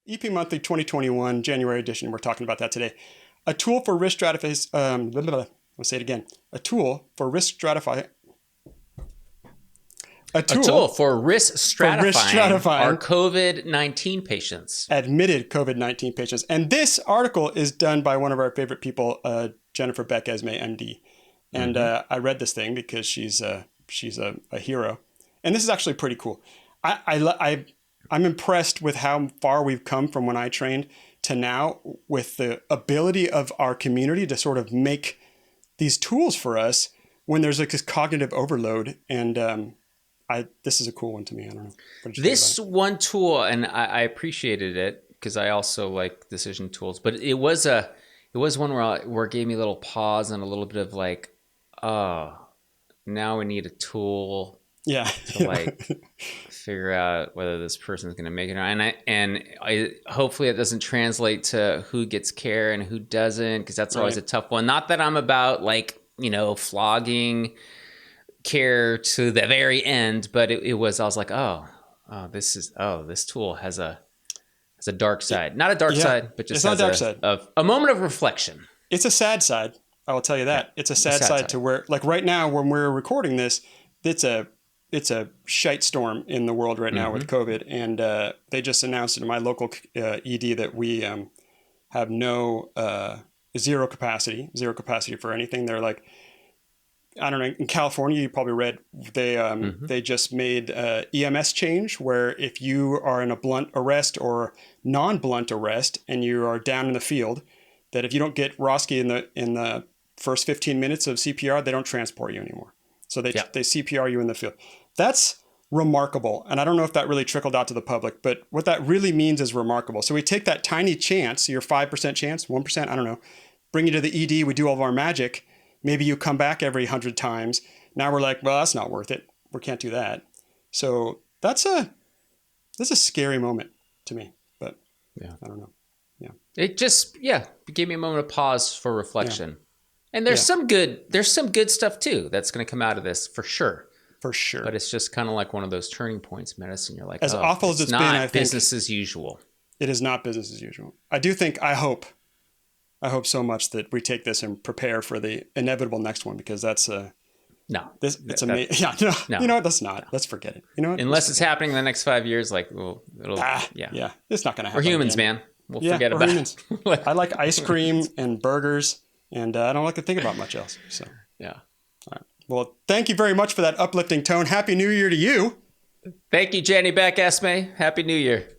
EP Monthly 2021, January edition. We're talking about that today. A tool for risk stratification. I'll say it again. A tool for risk stratifying. A tool for risk stratifying our COVID-19 patients. Admitted COVID-19 patients. And this article is done by one of our favorite people, Jennifer Beck-Esme, MD. And I read this thing because she's a hero. And this is actually pretty cool. I'm impressed with how far we've come from when I trained to now with the ability of our community to sort of make these tools for us when there's like this cognitive overload. And this is a cool one to me. I don't know. This one tool, and I appreciated it because I also like decision tools, but it was one where it gave me a little pause and a little bit of like, oh, now we need a tool to like figure out whether this person is going to make it or not. And I hopefully it doesn't translate to who gets care and who doesn't, because that's always a tough one. Not that I'm about like, flogging care to the very end, but I was like, this tool has a dark side. Not a dark side, but just has a moment of reflection. It's a sad side. I will tell you that. It's a sad side to where, like right now when we're recording this, it's a shite storm in the world right now with COVID. And they just announced in my local ED that we have no zero capacity for anything. They're like, I don't know, in California, you probably read, they just made EMS change where if you are in a blunt arrest or non-blunt arrest and you are down in the field, that if you don't get Roski in the first 15 minutes of CPR, they don't transport you anymore. So they CPR you in the field. That's remarkable. And I don't know if that really trickled out to the public, but what that really means is remarkable. So we take that tiny chance, your 5% chance, 1%, I don't know, bring you to the ED, we do all of our magic. Maybe you come back every 100 times. Now we're like, well, that's not worth it. We can't do that. So that's a scary moment to me, but I don't know. Yeah. It just, gave me a moment of pause for reflection. And there's some good stuff too that's going to come out of this for sure. For sure. But it's just kind of like one of those turning points in medicine. You're like, as awful as it's been, I think business as usual. It is not business as usual. I hope so much that we take this and prepare for the inevitable next one, because that's it's amazing. No. You know what? That's not. Let's forget it. You know what? Unless it's happening in the next 5 years, like, well, it's not going to happen. We're humans, man. We'll forget about it. I like ice cream and burgers, and I don't like to think about much else. So yeah. All right. Well, thank you very much for that uplifting tone. Happy New Year to you. Thank you, Jenny Beck-Esme. Happy New Year.